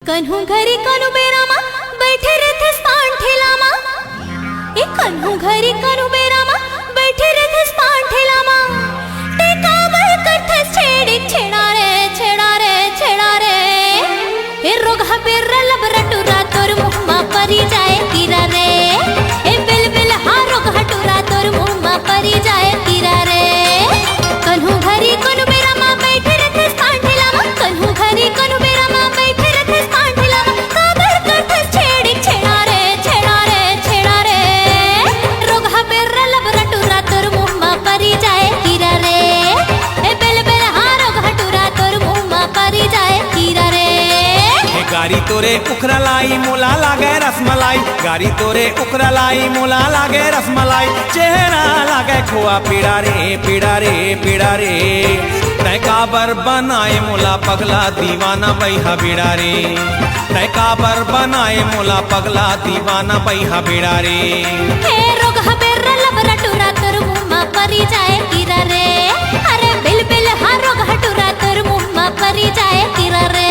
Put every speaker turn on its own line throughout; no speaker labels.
कन्हू घरी कनु बेरामा बैठे रहते स्पान ठेलामा। ए कन्हू घरी कनु बेरामा बैठे रहते स्पान ठेलामा। ते काबर करते छेड़ी छेड़ा रे ए रोगा बेर्रा लबरा टुरा तोर मुहमा परी जाए तीरा रे। ए बिल बिल हा रोगा टुरा तोर मुहमा परी जाए तीरा रे। कन्हू घरी कनु बेरामा बैठे रहते स्पान ठेलामा। कन्हू घरी कनु बेरामा बैठे रहते स्पान ठेलामा। काबर करते छेड़ी छेड़ा रे रोगा बेर्रा लबरा टुरा तोर मुहमा परी जाए तीरा रे। ए बिल बिल हा रोगा टुरा तोर मुहमा परी जाए तीरा रे।
गारी तोरे उखरा लाई मोला लागे रसमलाई। गारी तोरे उखरा लाई मोला लागे रसमलाई। चेहरा लागे खोआ पीड़ा रे तै काबर बनाए मोला पगला दीवाना बैहा बिड़ा रे। तै काबर बनाए मोला पगला दीवाना बैहा बिड़ा रे।
हे रोगा बेर्रा लबरा टुरा तोर मुहमा परी जाए तीरा रे। अरे बिल बिल हा रोगा टुरा तोर मुहमा परी जाए तीरा रे।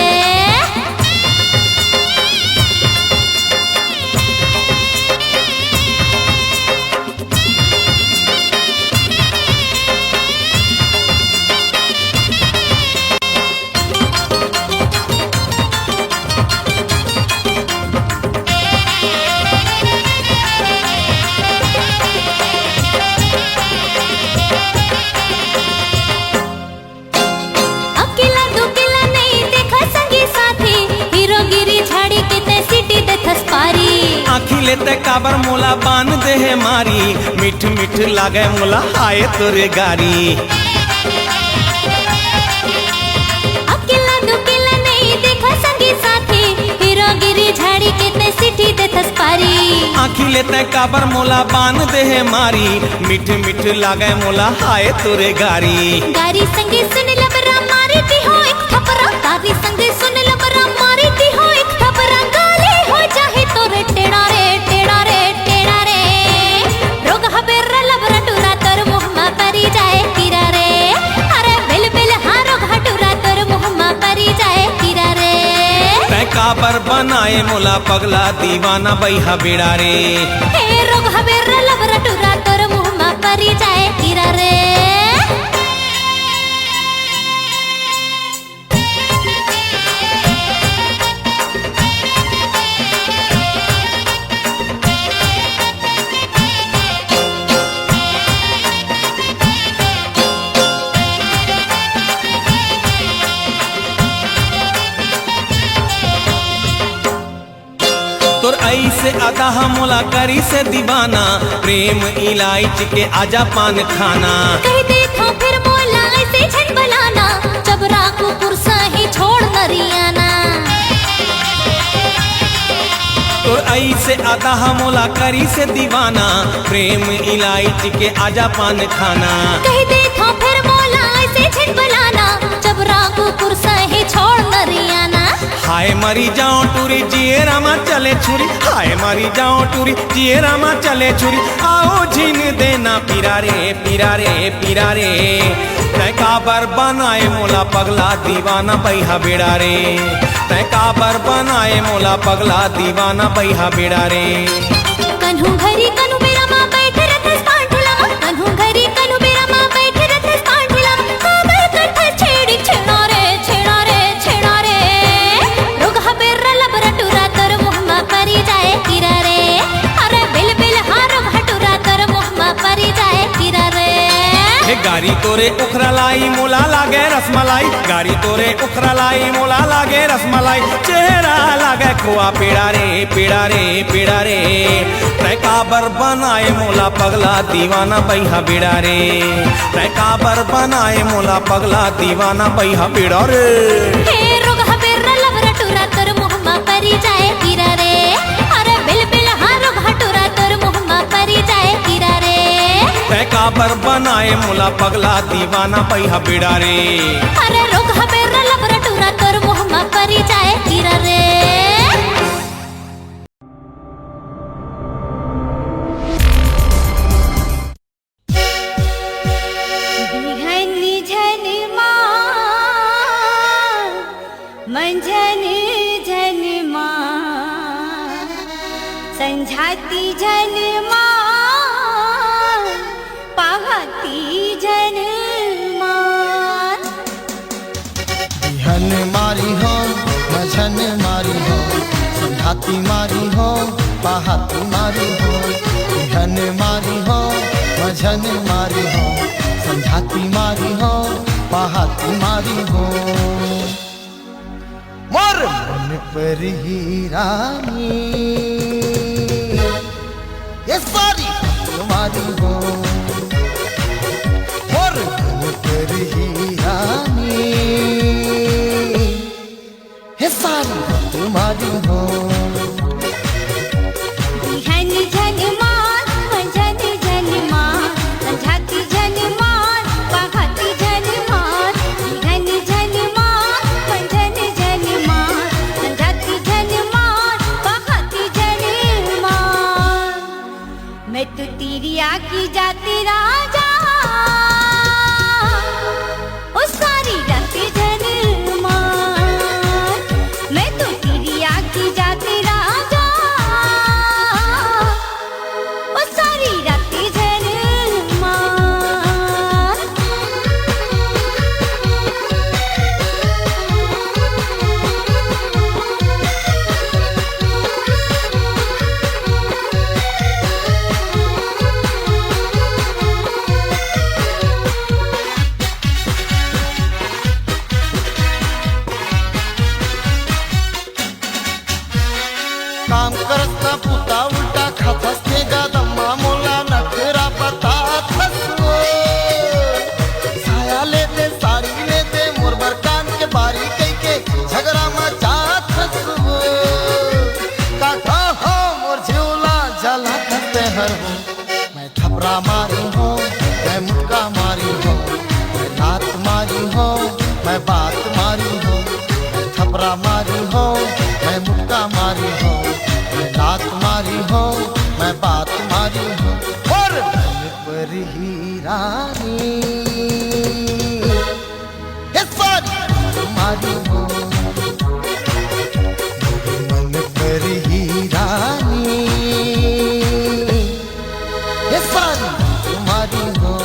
आखिले ते काबर मोला बान दे है मारी। मिठ मिठ लागे मोला आए तोरे गारी।
अकेला दुकेला नहीं देखा संगी साथी। हीरोगिरी झाड़ी कितने सिटी दे थसपारी।
आखिले ते काबर मोला बान दे है मारी। मिठ मिठ लागे मोला आए तोरे गारी।
गारी संगी सुन लबरा मारी दी हो एक थपरा। गारी संगी सुन लबरा मारी दी हो एक थपरा। गाली हो जाए तोरे टेढ़ा रे रोगा बेर्रा लबरा टुरा तोर मुहमा परी जाए तीरा रे। अरे बिल बिल हा रोगा टुरा तोर मुहमा परी जाए तीरा रे।
तै काबर बनाए मोला पगला दीवाना बैहा बिड़ा रे।
हे रोगा बेर्रा लबरा टुरा तोर मुहमा परी जाए तीरा रे।
तोर ऐसे आधा मोला करी से दीवाना। प्रेम इलायची के आजा पान खाना।
कह देखो फिर मोला ऐसे छन बनाना। जबरा को पुरसा ही छोड़ नरियाना।
तोर ऐसे आधा मोला करी से दीवाना। प्रेम इलायची के आजा पान खाना।
कह देखो फिर मोला ऐसे छन बनाना। जबरा को पुरसा ही छोड़ नरियाना।
हाय मरी जाओ टूरी जिए रामा चले छुरी। हाय मरी जाओ टूरी जिए रामा चले छुरी। आओ झीन देना पीरा रे तै काबर बनाए मोला पगला दीवाना बैहा बिड़ा रे। तै काबर बनाए मोला पगला दीवाना बैहा बिड़ा रे।
कन्हू घरी कनु बेरामा बैठे रहते स्पान ठेलामा। कन्हू घरी कनु बेरामा बैठे रहते स्पान ठेलामा। काबर करते छेड़ी छेड़ा रे रोगा बेर्रा लबरा टुरा तोर मुहमा परी जाए तीरा रे। अरे बिल बिल हा रोगा टुरा तोर मुहमा परी जाए तीरा रे।
हे गारी तोरे उखरा लाई मोला लागे रसमलाई। गारी तोरे उखरा लाई मोला लागे रसमलाई। चेहरा लागे खोआ पीड़ा रे तै काबर बनाए मोला पगला दीवाना बैहा बिड़ा रे। तै काबर बनाए मोला पगला दीवाना बैहा बिड़ा रे।
हे रोगा बेर्रा लबरा टुरा तोर मुहमा परी जाए तीरा रे। अरे बिल बिल हा रोगा टुरा तोर मुहमा परी जाए तीरा रे।
तै काबर बनाए मोला पगला दीवाना बैहा बिड़ा रे।
अरे रोगा बेर्रा लबरा टुरा तोर मुहमा परी जाए तीरा रे। झन झन समझाती जनमान पाहती जनमान
बिहन मारी हो मझन मारी हो समझाती मारी हो पाहती मारी हो बिहन मारी हो मझन मारी हो समझाती मारी हो पाहती मारी हो मोर मन पर ही रानी ये सारी तुम्हारी हो मोर मन पर ही रानी ये सारी तुम्हारी हो
बिहन जनमान मझन जनमान समझाती जनमान पाहती जनमान बिहन जनमान मझन जनमान समझाती जनमान पाहती जनमान मैं तो तेरी आकी जाते राजा ओ सारी रात जनमान मैं तो तेरी आकी जाते राजा ओ सारी रात जनमान
काम करता पुता उलटा खातस ने गदम्मा मोला नखरा बतातस साया लेते साड़ी लेते मुरबर कान के बारी कई के झगड़ा मचातस काका हो मोर झूला जला करते हर हो मैं थपरा मारी हो मैं मुक्का मारी हो मैं लात मारी हो मैं बात मारी हो मैं थपरा मारी हो मैं मुक्का मारी हो मैं लात मारी हो मैं बात मारी हो और मन पर ही रानी ये सारी तुम्हारी हो मन पर ही रानी ये सारी तुम्हारी हो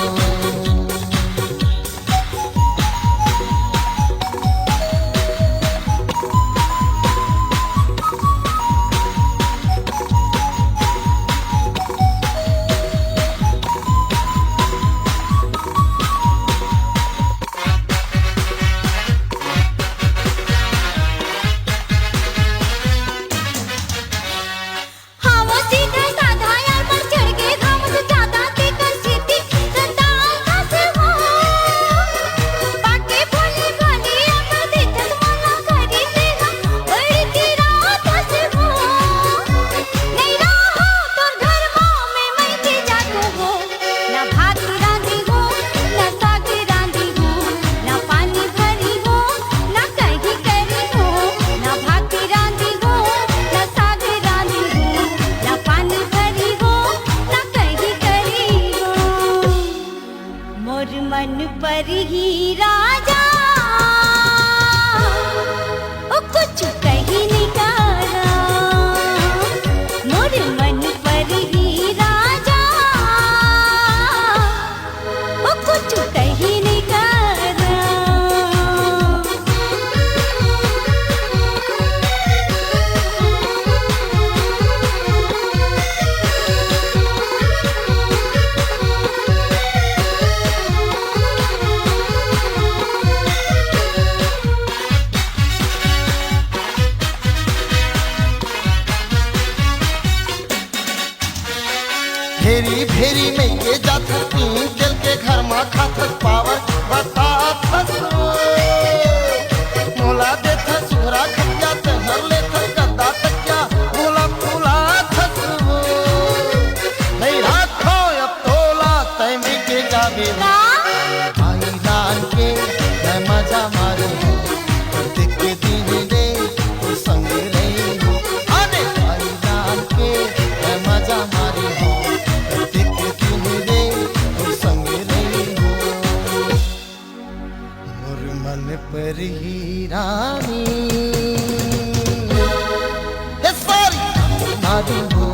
हाँ वो सीधा साधा यार पर चढ़ के घाम से ज्यादा देकर सीधी रंदाल घास हो बाके भोली भोली अमर देते माला करी देगा बढ़ती रात से हो नहीं रहो तो घर में मैं के जादू हो ना भात रांधी हो ना साग रांधी हो ना पानी भरी हो ना कहीं करी हो ना भात रांधी हो ना साग रांधी हो ना पानी भरी हो ना कहीं करी हो मोर मन पर ही राजा ओ कुछ कहीं निकाला मोर मन पर ही राजा ओ कुछ कहीं निकाला
भेरी भेरी में ये जात तीन दिल के घर में खातस पावर बतातस मोला देथा सुरा खटिया ते हर लेथा गद्दा तकिया मोला फूला थस नहीं राखो अब तोला तय में के जाबे भाई लाल के मैं मजा मारू देख के दिन दे तो संग रही हो अरे भाई लाल के मैं मजा मारी हो देख के दिन दे तो संग रही हो मोर मन पर ही रानी ये सारी तुम्हारी हो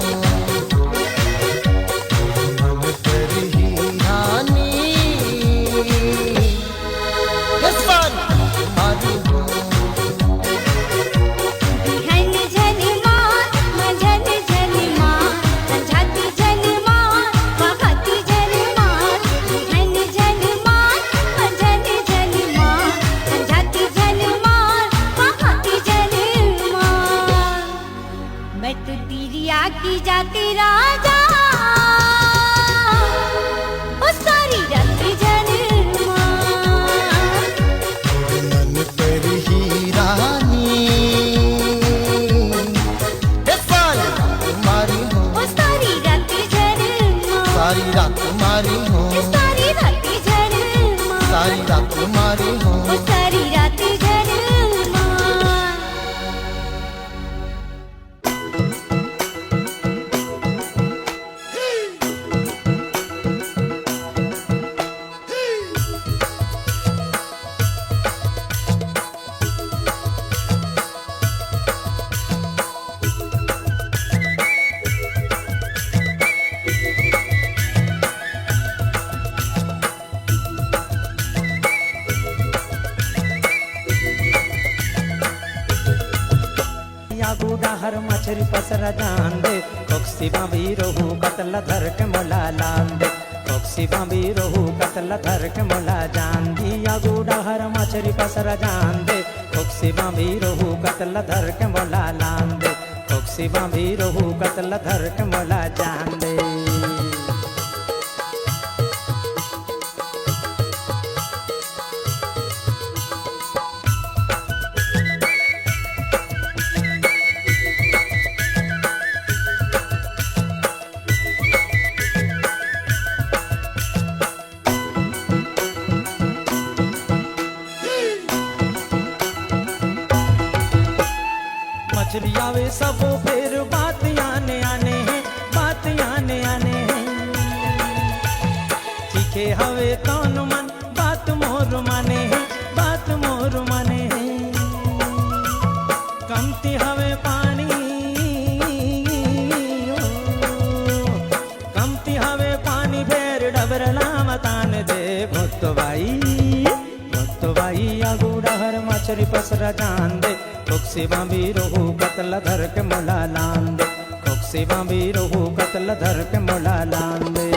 हर मछरी पसरा जान दे कोक्सी बाबी रोहू कतला धर के मोला लान दे कोक्सी बाबी रोहू कतला धर के मोला जान दिया गुड़ा हर मछरी पसरा जान दे कोक्सी बाबी रोहू कतला धर के मोला लान दे कोक्सी बाबी रोहू कतला धर के मोला जान दे। मछली आवे सब फिर बात आने आने हैं बात आने आने हैं तीखे हवे कौन मन बात मोर माने हैं बात मोर माने हैं कमती हवे पानी कमती हवे पानी फेर डबरला मतान दे भोतो भाई आगूड़ा हर मछरी पसरा जान दे कोक्सी बाबी रोहू कतला धर के मोला लान दे कोक्सी बाबी रोहू कतला धर के मोला लान दे।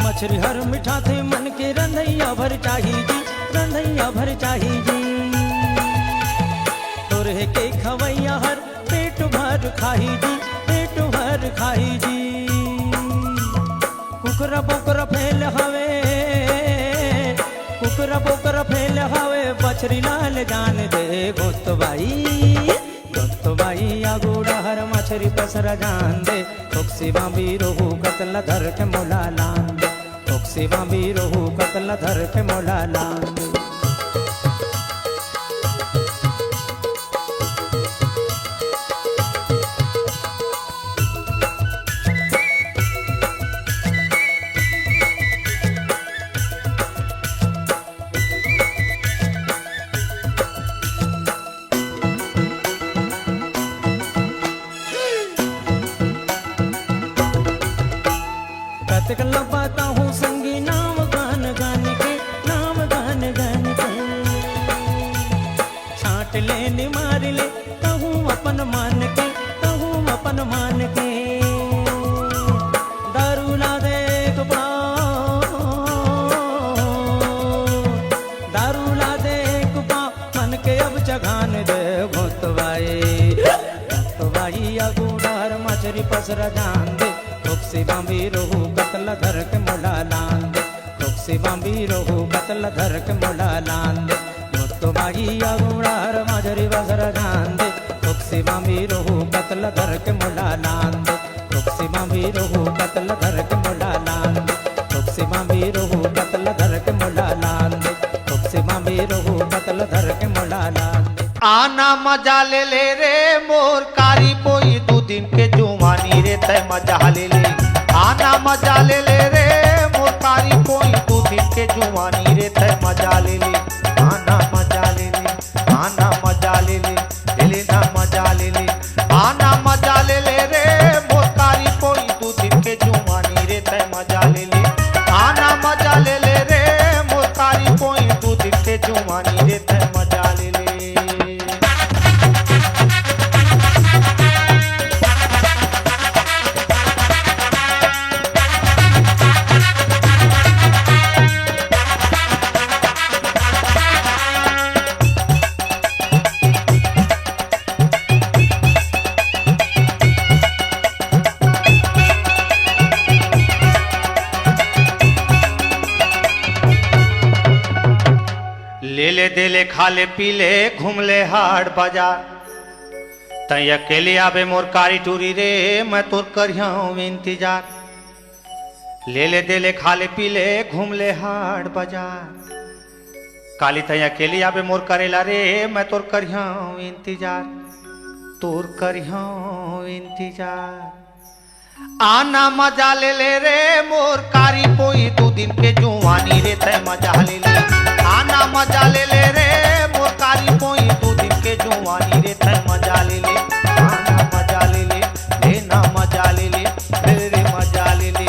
मछली हर मिठा थे मन के रंधैया भर चाही जी रंधैया भर चाही जी तोरे के खवैया हर पेट भर खाही जी पेट भर खाही जी कुकरा बोकरा फैल हवे कुकरा बोकरा फैल हवे बछरी लाल जान दे गोस्त भाई आगूड़ा हर मछरी पसरा जान दे कोक्सी बाबी रोहू कतला धर के मोला लान दे कोक्सी बाबी रोहू कतला धर के मोला लान दे। कतक लपाता हूँ संगी नाम गान गान के नाम गान गान के छाट ले मार ले कहूँ अपन मान के कहूँ अपन मान के दारू ला दे दारू ला दे मन के अब जगान दे भोत भाई अगूडार मछरी पसरा जान दे कोक्सी बाबी रोहू कतला धर के मोला लान दे कोक्सी बाबी रोहू कतला धर के मोला लान दे मोतो भाई आगूड़ा हर मछरी पसरा जान दे कोक्सी बाबी रोहू कतला धर के मोला लान दे कोक्सी बाबी रोहू कतला धर के मोला लान दे कोक्सी बाबी रोहू कतला धर के मोला लान दे कोक्सी बाबी रोहू कतला धर के मोला लान दे।
आना मजा ले ले रे मोर कारी पोई दू दिन के जुमानी रे तय मजा ले ले आना मजा ले ले रे मोर कारी पोई दू दिन के जुमानी रे तय मजा ले ले आना मजा ले ले आना मजा ले ले ना मजा ले ले आना मजा ले ले रे मोर कारी पोई दू दिन के जुमानी रे तय मजा ले ले आना मजा ले ले रे मोर कारी पोई दू दिन के जुमानी रे तय मजा ले ले। ले दे ले खा ले पी ले घूम ले हाट बाजार तई अकेले आवे मोर कारी टूरी रे मैं तोर करिया इंतजार ले दे ले खा ले पी ले घूम ले हाट बाजार काली तई अकेले आवे मोर करेला रे मैं तोर करिया इंतजार तोर करिया इंतजार आना मजा ले ले रे मोर कारी पोई 2 दिन के जुवानी रे तय मजा ले ले आना मजा ले ले रे मोर कारी पोई 2 दिन के जुवानी रे तय मजा ले ले आना मजा ले ले रे ना मजा ले ले रे मजा ले ले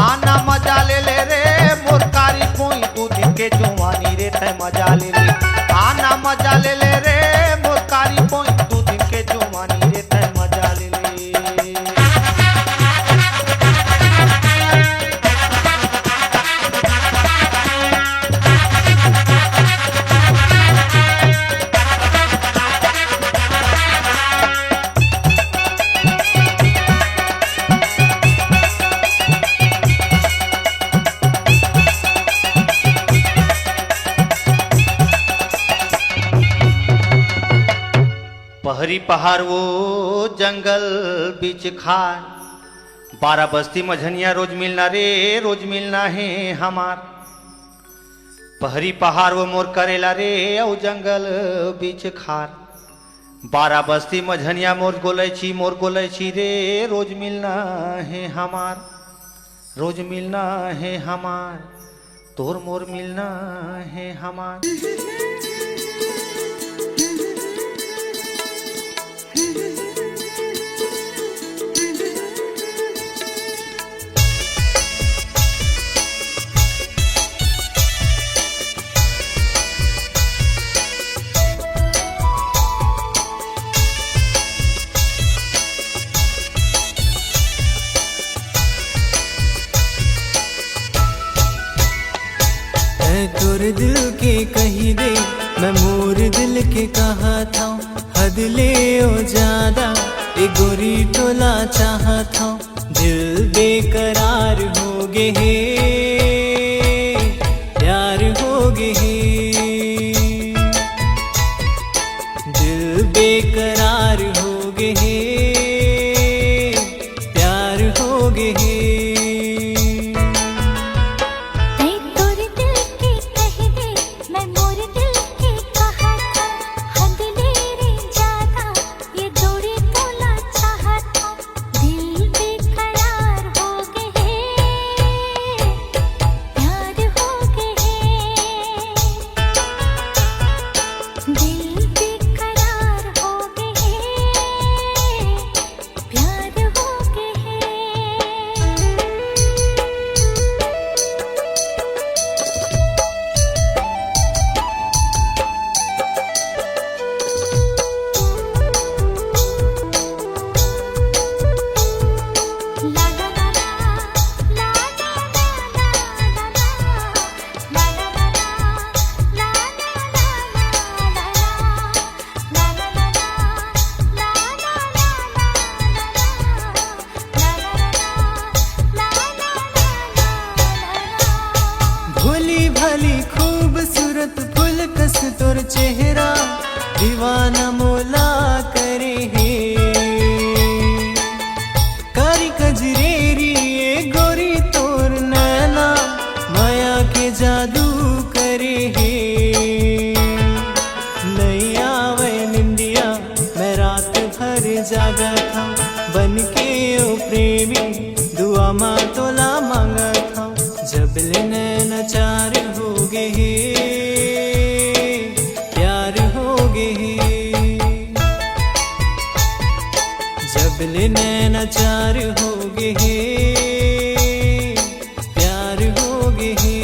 आना मजा ले ले रे मोर कारी पोई 2 दिन के जुवानी रे तय मजा ले ले आना मजा ले ले रे मोर कारी पोई 2 दिन के जुवानी रे तय मजा ले ले। पहरी पहाड़ वो जंगल बीच खार 12 बस्ती मझनिया रोज मिलना रे रोज मिलना है हमार पहरी पहाड़ वो मोर करेला रे औ जंगल बीच खार 12 बस्ती मझनिया मोर गोलै छी रे रोज मिलना है हमार रोज मिलना है हमार तोर मोर मिलना है हमार।
तोर दिल के कही दे मैं मोर दिल के कहा था हद ले ओ ज्यादा ए गोरी टोला चाहा था दिल बेकरार हो गे हे प्यार हो गे हे दिल बेकरार हो गे हे प्यार हो गे हे। तोर चेहरा दीवाना मोला करे हे कारी कजरेरी गोरी तोर नैना माया के जादू करे हे नहीं आवे निंदिया मैं रात भर जागा था बन के ओ प्रेमी दुआ माँ तोला मांगा था जब ले नैना चार हो गे हे जबले नैना चार हो गे हे प्यार हो गे हे।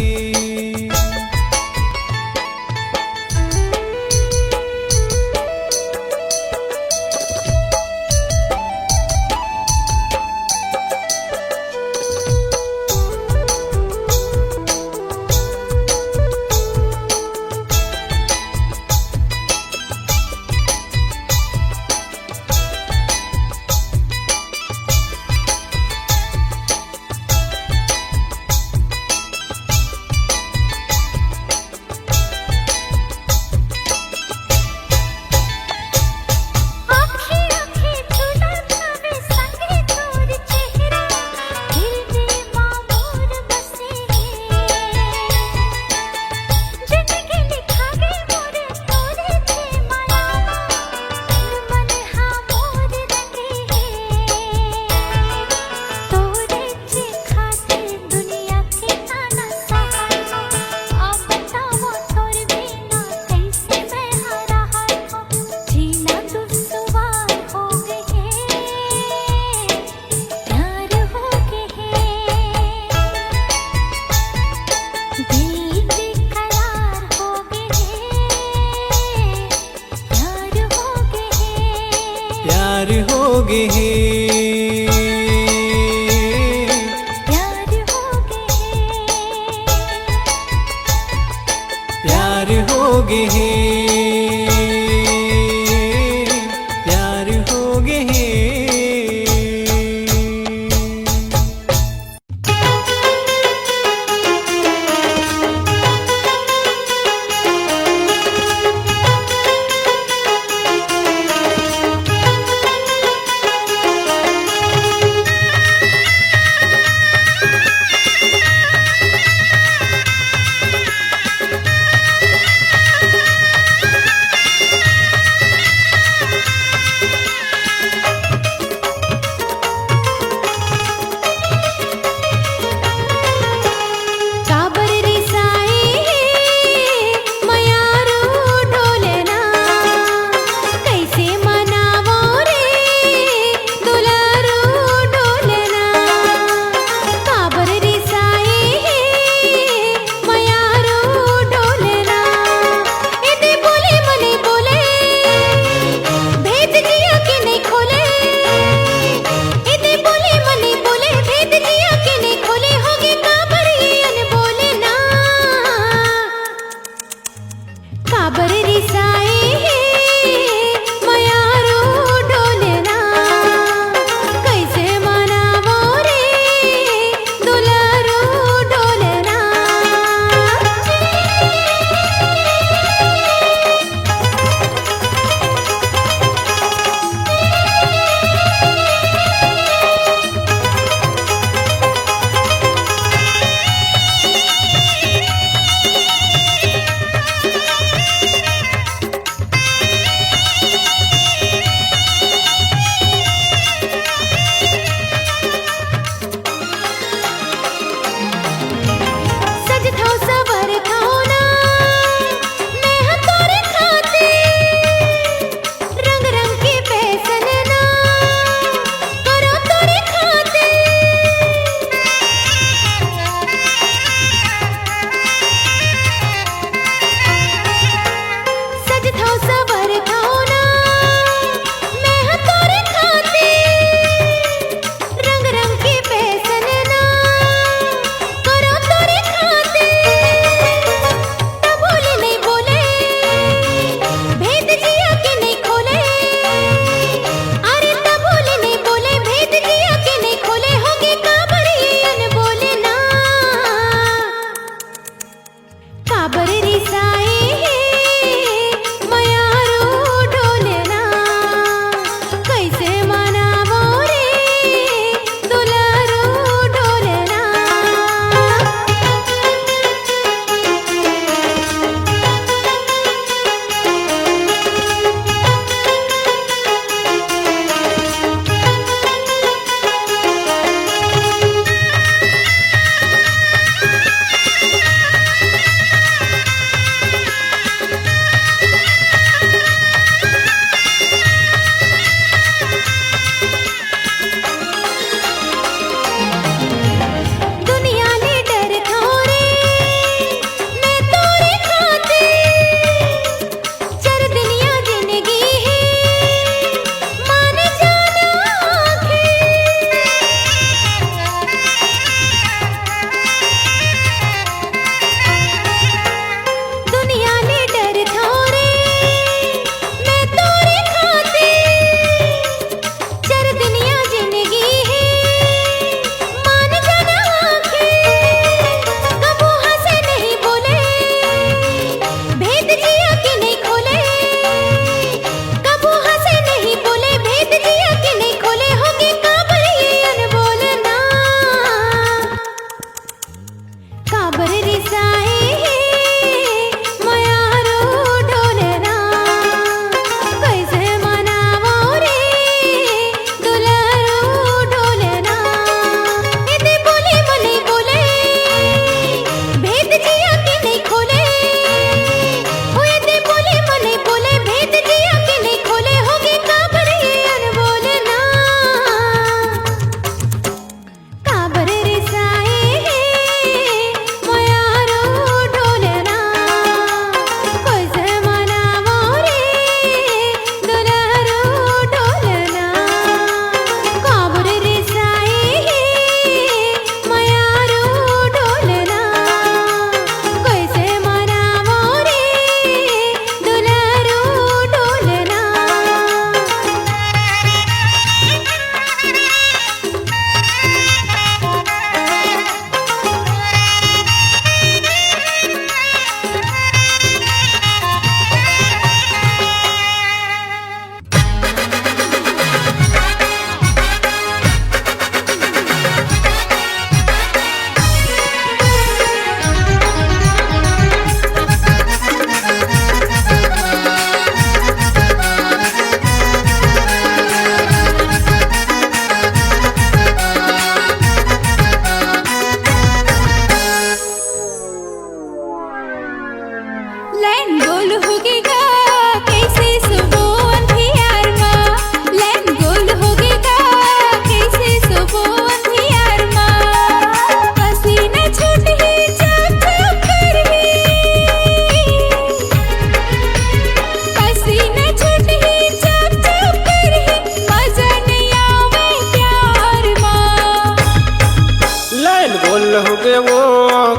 गे वो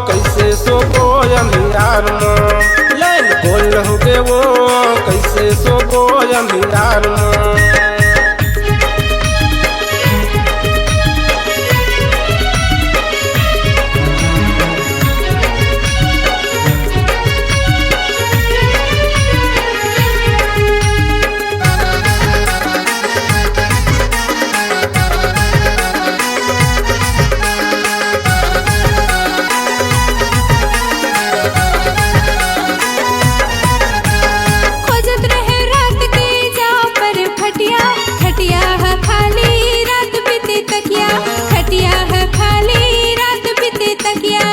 कैसे सोबो अंधियार में लाइन गोल हो गे वो कैसे सोबो अंधियार में
खोजत रहे रात के जा पर खटिया खटिया है खाली रात बीते तकिया खटिया है खाली रात बीते तकिया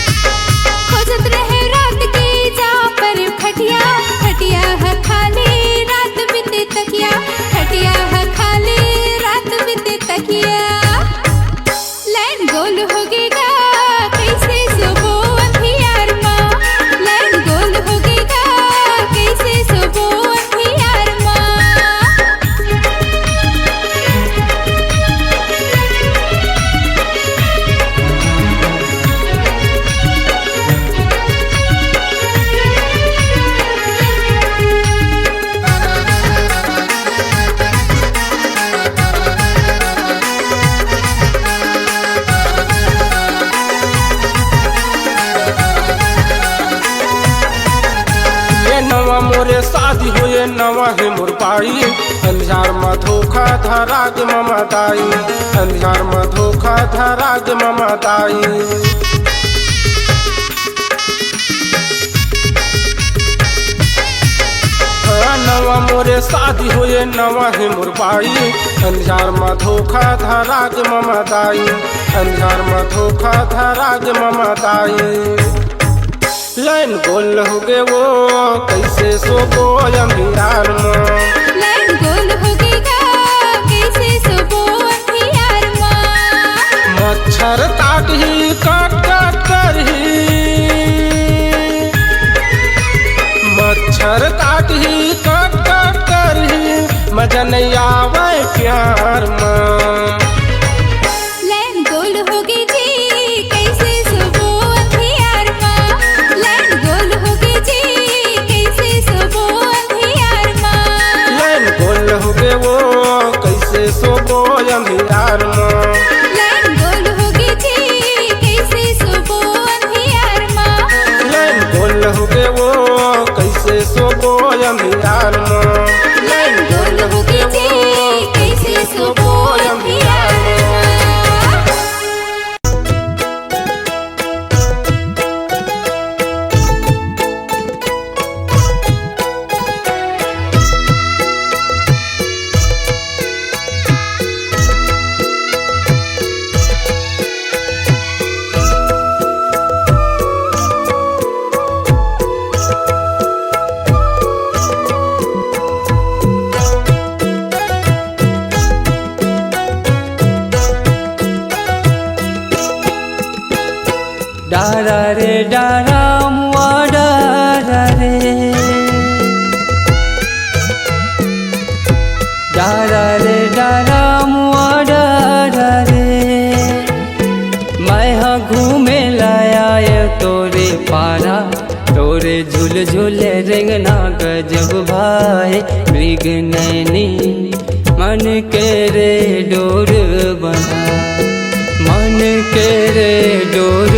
खोजत रहे रात के जा पर खटिया खटिया है खाली रात बीते तकिया खटिया है खाली रात बीते तकिया लाइन गोल हो गेगा कैसे सोबो अंधियार माँ लाइन गोल हो गेगा कैसे सोबो अंधियार माँ
ये नवा मोरे शादी हो ये नवा है मोर पाई अंधार में धोखा धरा गे ममा दाई अंधार में धोखा धरा गे ममा दाई नवा मोरे शादी हो ये नवा है मोर पाई अंधार में धोखा धरा गे ममा दाई अंधार में धोखा धरा गे ममा दाई लाइन गोल हो गे वो कैसे सोबो अंधियार में
लाइन गोल हो गेगा कैसे सोबो अंधियार माँ
मच्छर काट ही काट काट कर ही मच्छर काट ही काट काट कर ही मजा नहीं आवे प्यार में
लाइन गोल हो गे जी कैसे सोबो अंधियार माँ लाइन गोल हो गे जी कैसे सोबो अंधियार माँ
लाइन गोल हो गे वो कैसे सोबो अंधियार में
लाइन गोल हो गे जी कैसे सोबो अंधियार माँ
लाइन गोल हो गे वो कैसे सोबो अंधियार में
लाइन गोल हो गे जी कैसे सोबो अंधियार माँ
डारा रे डारा मुआ डारा रे डारा रे डारा मुआ डारा रे मैं हाँ घूमे लाया ये तोरे पारा तोरे झूल झूल रेंगना गजब भाई मृग नैनी मन के रे डोर बंधा मन के रे डोर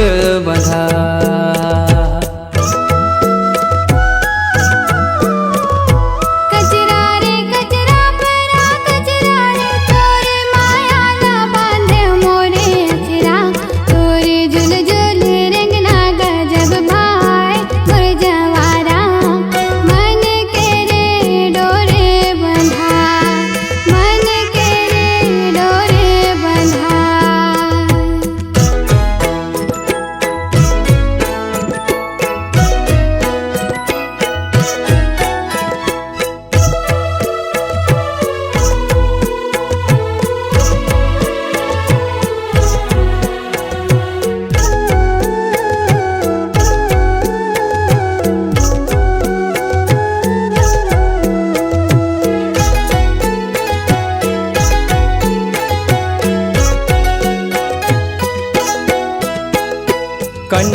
बंधा
कजरा रे कजरा परा कजरा रे तोरे माया ना बांधे मोरे अचरा तोरे झुल झुल रेंगना गजब भाई मोर जवारा मन के रे डोरे बंधा मन के रे डोरे बंधा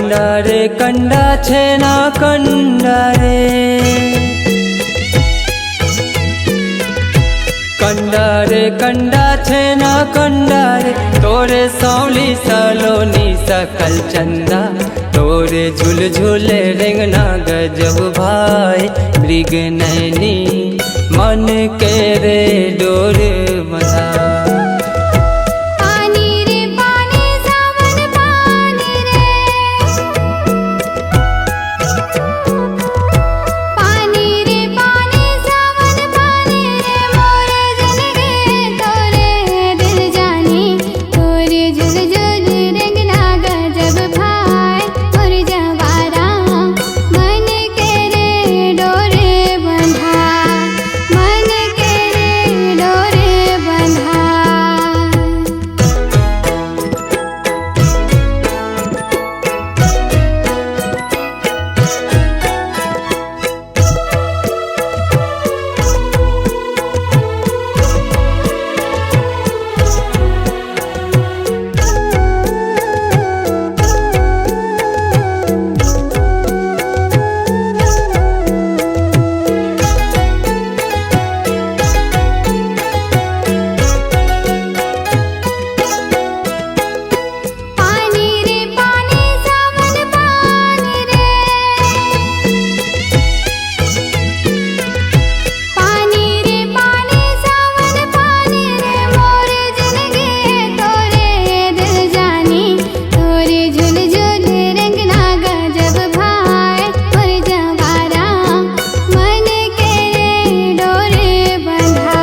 कंडारे कंडा छेना कंडारे कंडारे कंडा छेना कंडारे तोरे सौली सलोनी सकल चंदा तोरे झूल झूले रेंगना गजब भाई मृग नैनी मन के रे डोर बंधा
पानी रे पानी सावन पानी रे पानी रे पानी सावन पानी रे मोरे जलगे तोरे दिल जानी तोरे झुल झुल रेंगना गजब भाई मोर जवारा मन के रे डोरे बंधा मन के रे डोरे बंधा पानी रे पानी सावन पानी रे पानी रे पानी सावन पानी रे मोर जलगे तोरे दिल जानी तोरे झुल झुल रेंगना गजब भाई मोर जवारा मन के रे डोरे बंधा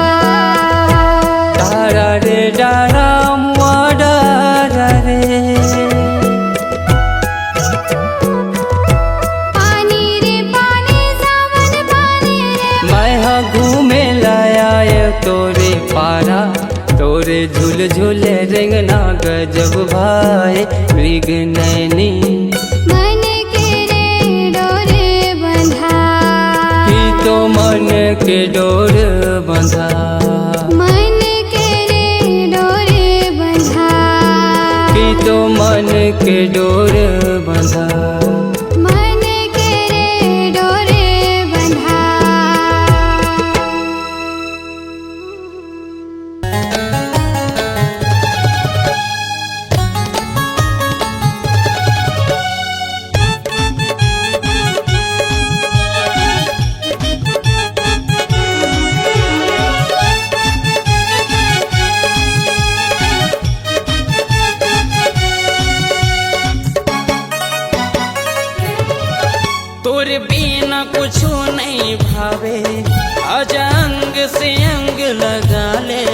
डारा रे डारा मुआ डारा रे
पानी रे पानी सावन पानी रे
मैं हाँ घूमे लाया ये तोरे पारा तोरे झूल झूले रेंगना गजब भाई मृग नैनी
मन के रे डोरे बंधा
ही तो मन के डोर बंधा
मन के रे डोरे बंधा
ही तो मन के डोर बंधा
मन के रे डोरे बंधा
तोरे बिना कुछो नहीं भावे आज अंग से अंग लगा ले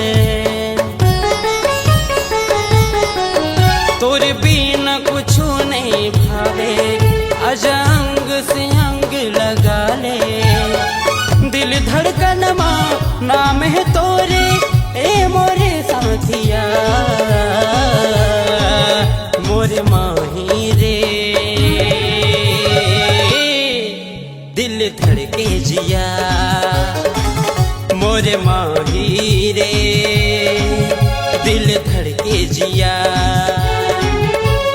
तोरे बिना कुछो नहीं भावे आज अंग से अंग लगा ले दिल धड़कन माँ नाम है तोरे ए मोरे साथिया मोरे माही रे दिल धड़के जिया मोरे माही रे दिल धड़के जिया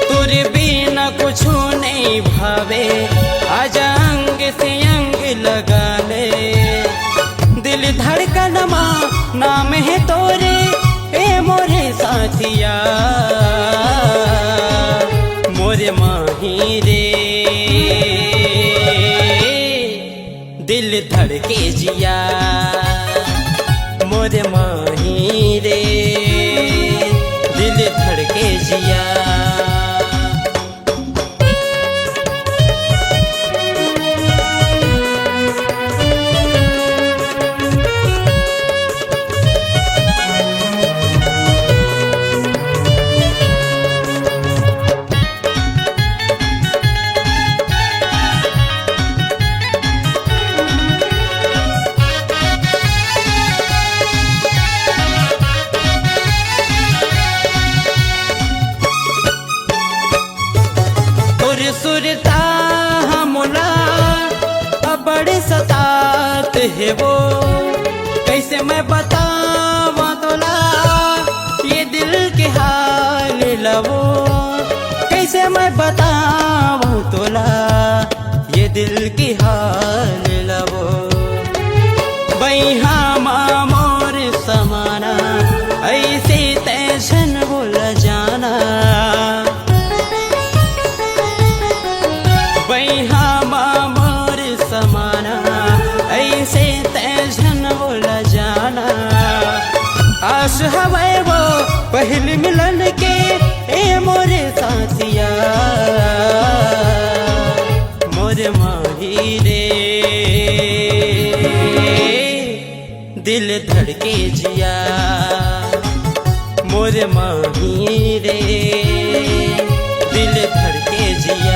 तोरे बिना कुछो नहीं भावे आज अंग से अंग लगा ले दिल धड़कन माँ नाम है तोरे ए मोरे साथिया मोरे माही रे दिल धड़के जिया मोरे माही रे दिल धड़के जिया सुरता हमला बड़े सतात है वो कैसे मैं बतावा तोला ये दिल के हाल लवो कैसे मैं बतावा दिल की हाल लवो बैहा मोर समाना ऐसे तैसन बोल जाना बैहा मोर समाना ऐसे तैसन बोल जाना आस हवे वो पहले मिलन के ए मोरे साथिया मोरे माही रे दिल धड़के जिया मोरे माही रे दिल धड़के जिया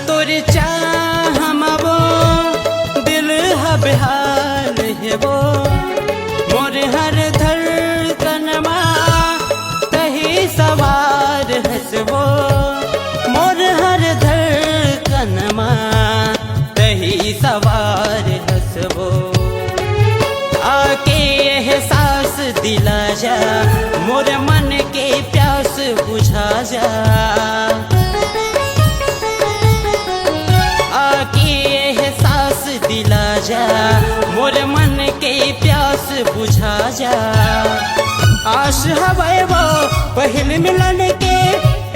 तोरे चाह हमबो दिल बेहाल हेबो मोर हर धड़कनमा तही सवार हसबो मोर हर धड़कनमा तही सवार हसबो आके एहसास दिला जा मोर मन के प्यास बुझा जा दिला जा मोर मन के प्यास बुझा जा आश हवे वो पहले मिलन के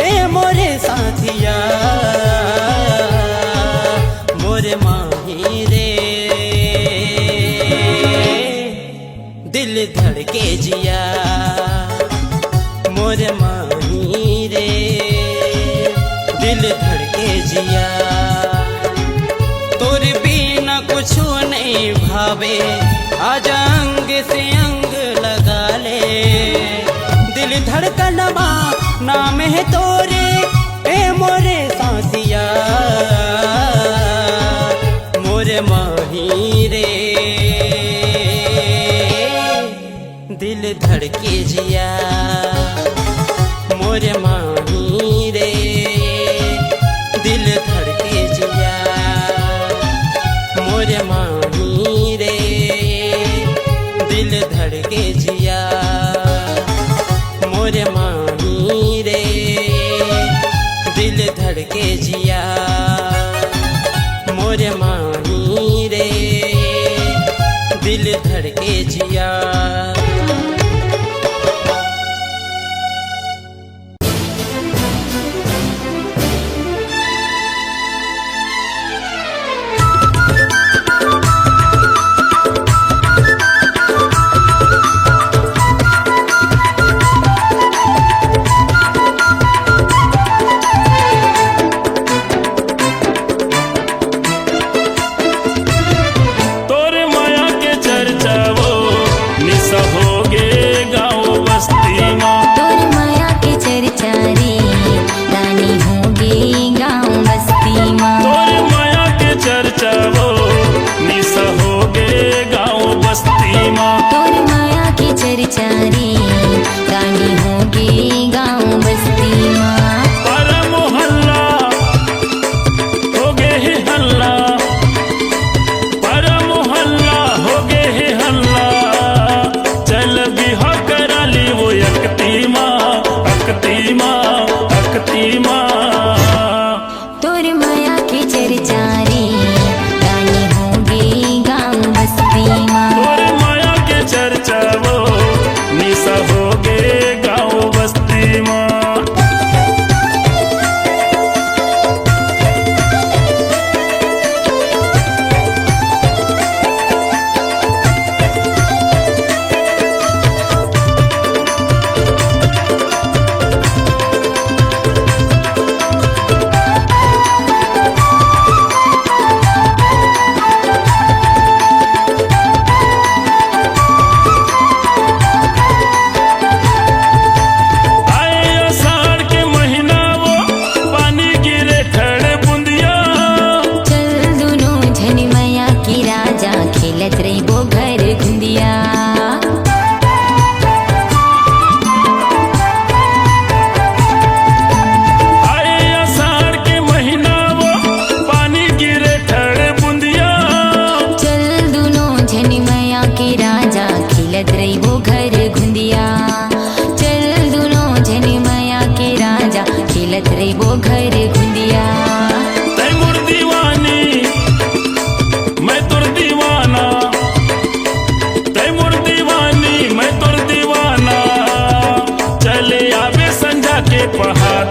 ए मोरे साथिया मोरे माही रे दिल धड़के जिया मोरे माही रे दिल धड़के जिया कुछ नहीं भावे आज अंग से अंग लगा ले दिल धड़कनमा नाम है तोरे ए मोरे साथिया मोरे माही रे दिल धड़के जिया मोरे माही रे दिल धड़के जिया मोरे माही रे दिल धड़के जिया मोरे माही रे दिल धड़के जिया मोरे माही रे दिल धड़के जिया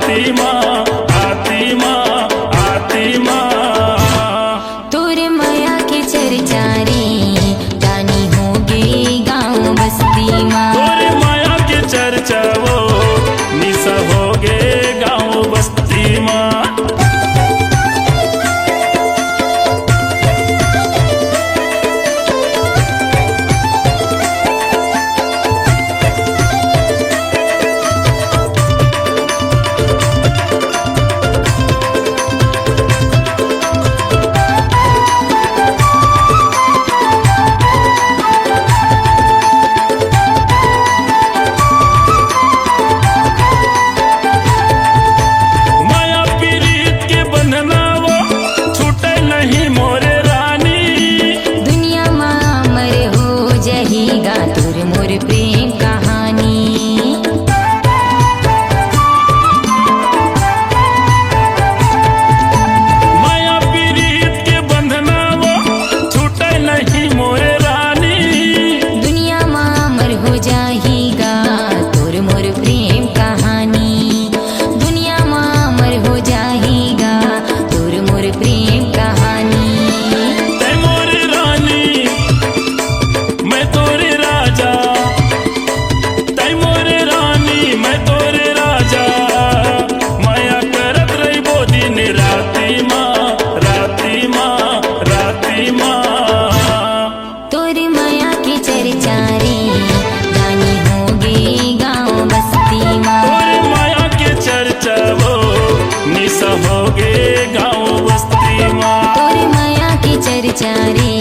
आती माँ आती माँ आती माँ
तोर माया के चर्चा रे जानी होगे गाँव बस्ती माँ
तोरे माया के चर्चा वो निशा होगे गाँव बस्ती माँ माया पीरीत के बंधना वो छूटे नहीं मोरे रानी
दुनिया माँ अमर हो जहीगा तोर मोर प्रेम कहानी
माया पीरीत के बंधना वो छूटे नहीं मोरे रानी
दुनिया माँ अमर हो जाहीगा तोर मोर प्रेम कहानी दुनिया माँ अमर हो जाहीगा तोर मोर प्रेम कहानी
तै मोरे रानी मैं तोरे राजा तै मोरे रानी मैं तोरे राजा माया करत रही वो दिन राती माँ राती माँ राती माँ
तोर माया की चर्चा रे जानी होगे गाँव बस्ती माँ
तोरे माया के चर्चा वो निशा होगे गाँव बस्ती माँ
तोर माया की चर्चा रे